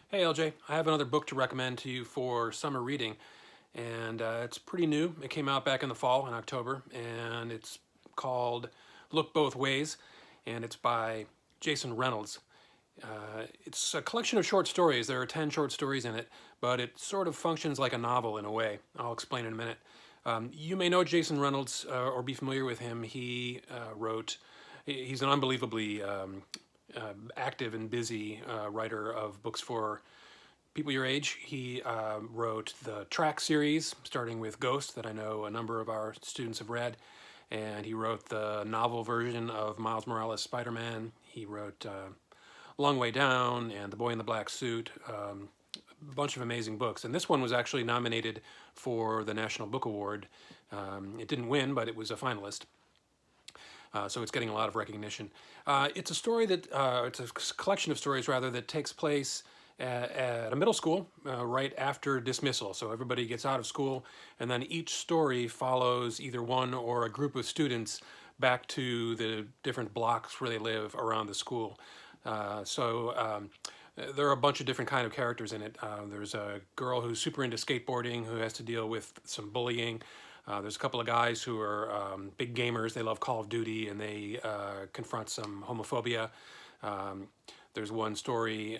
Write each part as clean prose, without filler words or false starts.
Hey LJ, I have another book to recommend to you for summer reading, and it's pretty new. It came out back in the fall in October, and it's called Look Both Ways, and it's by Jason Reynolds. It's a collection of short stories. There are 10 short stories in it, but it sort of functions like a novel in a way. I'll explain in a minute. You may know Jason Reynolds or be familiar with him. He's an unbelievably active and busy writer of books for people your age. He wrote the Track series, starting with Ghost, that I know a number of our students have read. And he wrote the novel version of Miles Morales' Spider-Man. He wrote Long Way Down and The Boy in the Black Suit, a bunch of amazing books. And this one was actually nominated for the National Book Award. It didn't win, but it was a finalist. So it's getting a lot of recognition. It's a story that, it's a collection of stories rather, that takes place at a middle school right after dismissal. So everybody gets out of school, and then each story follows either one or a group of students back to the different blocks where they live around the school. There are a bunch of different kind of characters in it. There's a girl who's super into skateboarding who has to deal with some bullying. There's a couple of guys who are big gamers. They love Call of Duty, and they confront some homophobia. There's one story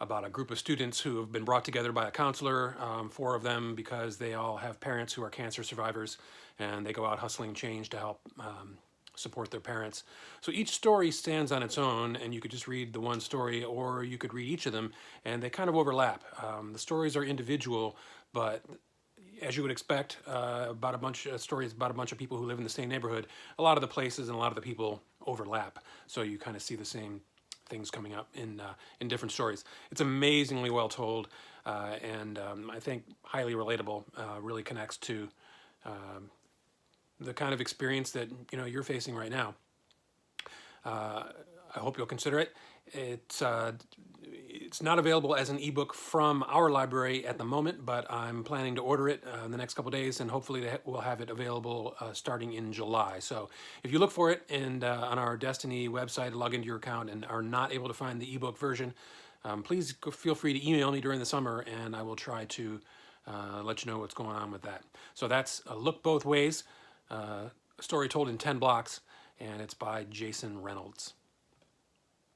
about a group of students who have been brought together by a counselor, four of them, because they all have parents who are cancer survivors, and they go out hustling change to help support their parents. So each story stands on its own, and you could just read the one story, or you could read each of them, and they kind of overlap. The stories are individual, but as you would expect, about a bunch of stories about a bunch of people who live in the same neighborhood, a lot of the places and a lot of the people overlap. So you kind of see the same things coming up in different stories. It's amazingly well told, and I think highly relatable. Really connects to the kind of experience that you're facing right now. I hope you'll consider it. It's not available as an ebook from our library at the moment, but I'm planning to order it in the next couple days, and hopefully we'll have it available starting in July. So if you look for it and on our Destiny website, log into your account, and are not able to find the ebook version, please feel free to email me during the summer, and I will try to let you know what's going on with that. So that's Look Both Ways, a story told in 10 blocks, and it's by Jason Reynolds.